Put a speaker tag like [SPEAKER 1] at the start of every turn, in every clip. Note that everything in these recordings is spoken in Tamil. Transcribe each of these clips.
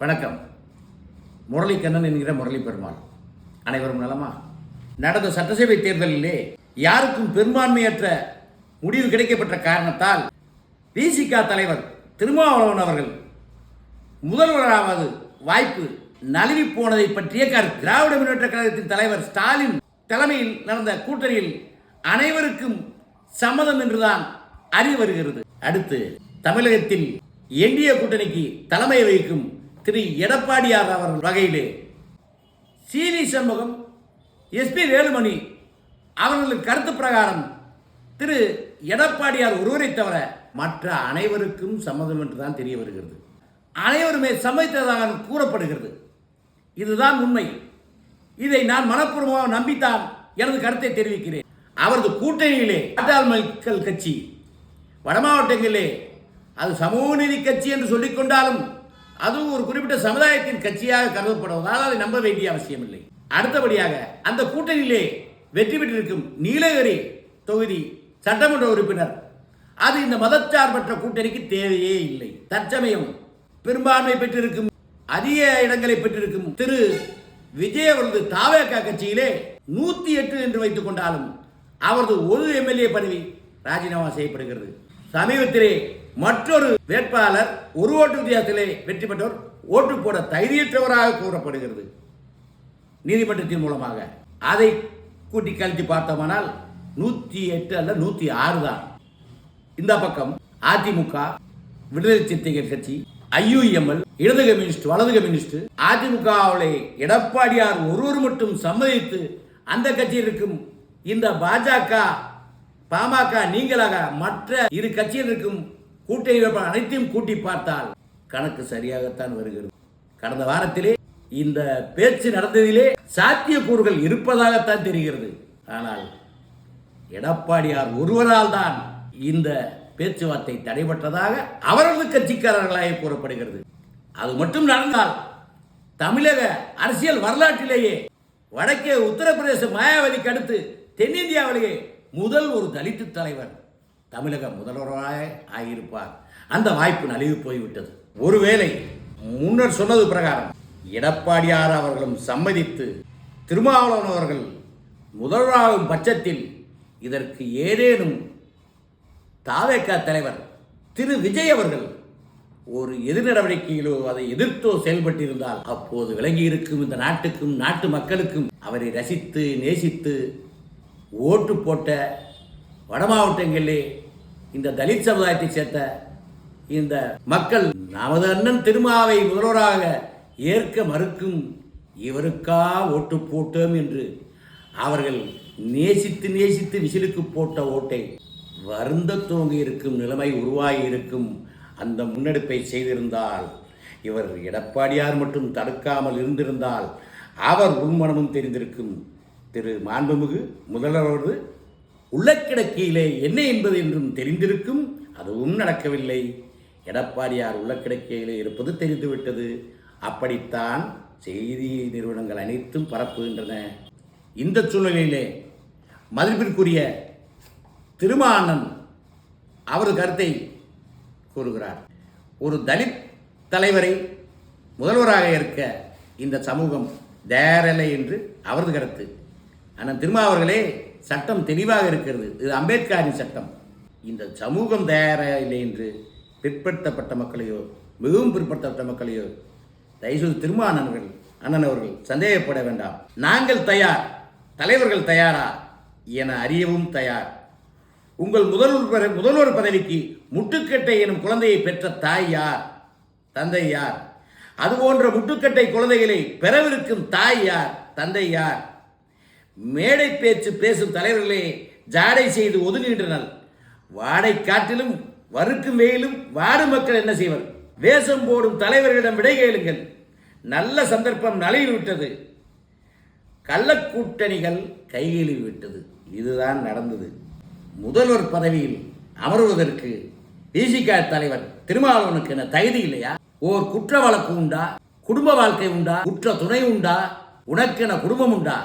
[SPEAKER 1] வணக்கம். முரளிக்கண்ணன் என்கிற முரளி பெருமாள். அனைவரும் நலமா? நடந்த சட்டசபை தேர்தலிலே யாருக்கும் பெரும்பான்மையற்ற முடிவு கிடைக்கப்பட்ட காரணத்தால் விசிக தலைவர் திருமாவளவன் அவர்கள் முதல்வராவது வாய்ப்பு நழுவி போனதை பற்றிய கருத்து. திராவிட முன்னேற்ற கழகத்தின் தலைவர் ஸ்டாலின் தலைமையில் நடந்த கூட்டணியில் அனைவருக்கும் சம்மதம் என்றுதான் அறிய வருகிறது. அடுத்து தமிழகத்தில் என்டிஏ கூட்டணிக்கு தலைமை வகிக்கும் திரு எடப்பாடியார் அவர்கள் வகையிலே சிவி சண்முகம், எஸ்பி வேலுமணி அவர்களின் கருத்து பிரகாரம் திரு எடப்பாடியார் ஒருவரை தவிர மற்ற அனைவருக்கும் சம்மதம் என்றுதான் தெரிய வருகிறது. அனைவருமே சம்மதித்ததாக கூறப்படுகிறது. இதுதான் உண்மை. இதை நான் மனப்பூர்வமாக நம்பித்தான் எனது கருத்தை தெரிவிக்கிறேன். அவரது கூட்டணியிலே பாட்டாளி மக்கள் கட்சி வடமாவட்டங்களிலே அது சமூக நீதி கட்சி என்று சொல்லிக் கொண்டாலும் அதுவும் ஒரு குறிப்பிட்ட சமுதாயத்தின் கட்சியாக கருதப்படுவதால் அதை நம்ப வேண்டிய அவசியம் இல்லை. அடுத்தபடியாக அந்த கூட்டணியிலே வெற்றி பெற்றிருக்கும் நீலகிரி தொகுதி சட்டமன்ற உறுப்பினர் அது இந்த மதச்சார்பற்ற கூட்டணிக்கு தேவையே இல்லை. தற்சமயம் பெரும்பான்மை பெற்றிருக்கும் அதிக இடங்களை பெற்றிருக்கும் திரு விஜய் அவரது தாவேகா கட்சியிலே 108 என்று வைத்துக் கொண்டாலும் அவரது ஒரு எம்எல்ஏ பதவி ராஜினாமா செய்யப்படுகிறது. சமீபத்திலே மற்றொரு வேட்பாளர் ஒரு ஓட்டு வித்தியாசத்திலே வெற்றி பெற்றவர் ஓட்டு போட தைரியற்றவராக கூறப்படுகிறது. நீதிமன்றத்தின் மூலமாக அதை கூட்டி கழித்து பார்த்தோமானால் 108 அல்ல 106 தான். இந்த பக்கம் அதிமுக, விடுதலை சிறுத்தைகள் கட்சி, ஐயுஎம்எல், இடது கம்யூனிஸ்ட், வலது கம்யூனிஸ்ட், அதிமுகவிலே எடப்பாடியார் ஒருவர் மட்டும் சம்மதித்து அந்த கட்சியில் இருக்கும் இந்த பாமக நீங்களாக மற்ற இரு கட்சியில் இருக்கும் கூட்டணி அனைத்தையும் கூட்டி பார்த்தால் கணக்கு சரியாகத்தான் வருகிறது. கடந்த வாரத்திலே இந்த பேச்சு நடந்ததிலே சாத்தியக்கூறுகள் இருப்பதாகத்தான் தெரிகிறது. ஆனால் எடப்பாடியார் ஒருவரால் தான் இந்த பேச்சுவார்த்தை தடைபட்டதாக அவரது கட்சிக்காரர்களாக கூறப்படுகிறது. அது மட்டும் நடந்தால் தமிழக அரசியல் வரலாற்றிலேயே வடக்கே உத்தரப்பிரதேச மாயாவதிக்கு அடுத்து தென்னிந்தியாவிலேயே முதல் ஒரு தலித்து தலைவர் தமிழக முதல்வராக ஆகியிருப்பார். அந்த வாய்ப்பு நழுவி போய்விட்டது. ஒருவேளை முன்னர் சொன்னது பிரகாரம் எடப்பாடியார் அவர்களும் சம்மதித்து திருமாவளவன் அவர்கள் முதல்வராகும் பட்சத்தில் இதற்கு ஏதேனும் தாவேகா தலைவர் திரு விஜய் அவர்கள் ஒரு எதிர் நடவடிக்கையிலோ அதை எதிர்த்தோ செயல்பட்டிருந்தால் அப்போது விளங்கி இருக்கும் இந்த நாட்டுக்கும் நாட்டு மக்களுக்கும் அவரை ரசித்து நேசித்து ஓட்டு போட்ட வட மாவட்டங்களிலே இந்த தலித் சமுதாயத்தை சேர்த்த இந்த மக்கள் நமது அண்ணன் திருமாவை முதல்வராக ஏற்க மறுக்கும் இவருக்கா ஓட்டு போட்டோம் என்று அவர்கள் நேசித்து நேசித்து விசிலுக்கு போட்ட ஓட்டை வருந்த துவங்கி இருக்கும் நிலைமை உருவாகி இருக்கும். அந்த முன்னெடுப்பை செய்திருந்தால் இவர் எடப்பாடியார் மட்டும் தடுக்காமல் இருந்திருந்தால் அவர் உள்மனமும் தெரிந்திருக்கும். திரு மாண்புமிகு முதல்வரது உள்ளக்கிடக்கையிலே என்ன என்பது என்றும் தெரிந்திருக்கும். அதுவும் நடக்கவில்லை. எடப்பாடியார் உள்ளக்கிடக்கையிலே இருப்பது தெரிந்துவிட்டது. அப்படித்தான் செய்தி நிறுவனங்கள் அனைத்தும் பரப்புகின்றன. இந்த சூழ்நிலையிலே மதிப்பிற்குரிய திருமாவளவன் அவரது கருத்தை கூறுகிறார். ஒரு தலித் தலைவரை முதல்வராக இருக்க இந்த சமூகம் தயாரில்லை என்று அவரது கருத்து. ஆனால் திருமாவர்களே சட்டம் தெளிவாக இருக்கிறது. இது அம்பேத்கரின் சட்டம். இந்த சமூகம் தயாரில்லை என்று பிற்படுத்தப்பட்ட மக்களையோ மிகவும் பிற்படுத்தப்பட்ட மக்களையோ தயவுசெய்து திருமாவளவன் அண்ணன் அவர்கள் சந்தேகப்பட வேண்டாம். நாங்கள் தயார், தலைவர்கள் தயாரா என அறியவும் தயார். உங்கள் முதல்வர் பதவிக்கு முட்டுக்கட்டை எனும் குழந்தையை பெற்ற தாய் யார், தந்தை யார்? அதுபோன்ற முட்டுக்கட்டை குழந்தைகளை பெறவிருக்கும் தாய் யார், தந்தை யார்? மேடை பேச்சு பேசும் தலைவர்களே ஜாடை செய்து ஒதுங்குகின்றனர். வாடை காட்டிலும் வறுக்கும் வெயிலும் வாடு மக்கள் என்ன செய்வர்? வேஷம் போடும் தலைவர்களிடம் விடை கேளுங்கள். நல்ல சந்தர்ப்பம் நழுவிவிட்டது. கள்ளக்கூட்டணிகள் கைகளில் விட்டது. இதுதான் நடந்தது. முதல்வர் பதவியில் அமர்வதற்கு விசிக தலைவர் திருமாவளவனுக்கு என்ன தகுதி இல்லையா? ஓர் குற்ற வழக்கு உண்டா? குடும்ப வாழ்க்கை உண்டா? குற்ற துணை உண்டா? உனக்கென குடும்பம் உண்டா?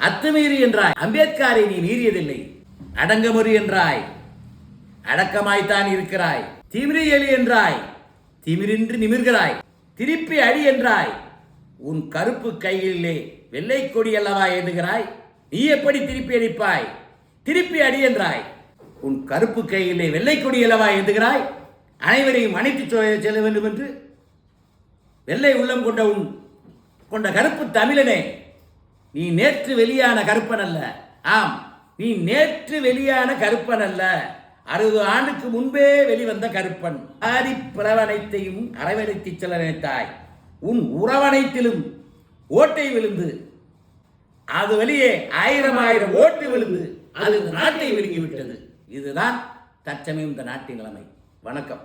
[SPEAKER 1] அத்துமீறி என்றாய். அம்பேத்கரை நீ மீறியதில்லை. அடங்கமறி என்றாய். அடக்கமாய்த்தான் இருக்கிறாய். திமிரி எலி என்றாய். திமிரின்றி நிமிர்கிறாய். திருப்பி அடி என்றாய். உன் கருப்பு கையிலே வெள்ளை கொடி அல்லவா ஏந்துகிறாய். நீ எப்படி திருப்பி அடிப்பாய்? திருப்பி அடி என்றாய். உன் கருப்பு கையிலே வெள்ளை கொடி அல்லவா ஏந்துகிறாய். அனைவரையும் அணைத்து செல்ல வேண்டும் என்று. வெள்ளை உள்ளம் கொண்ட கருப்பு தமிழனே, நீ நேற்று வெளியான கருப்பன் அல்ல. ஆம், நீ நேற்று வெளியான கருப்பன் அல்ல, 60 ஆண்டுக்கு முன்பே வெளிவந்த கருப்பன். ஆதி பிளவனைத்தையும் அரவணைத்து செல்ல நினைத்தாய். உன் உறவனைத்திலும் ஓட்டை விழுந்து, அது வெளியே 1000 ஓட்டு விழுந்து அது நாட்டை விழுங்கிவிட்டது. இதுதான் தற்சமயம் இந்த நாட்டின் நிலைமை. வணக்கம்.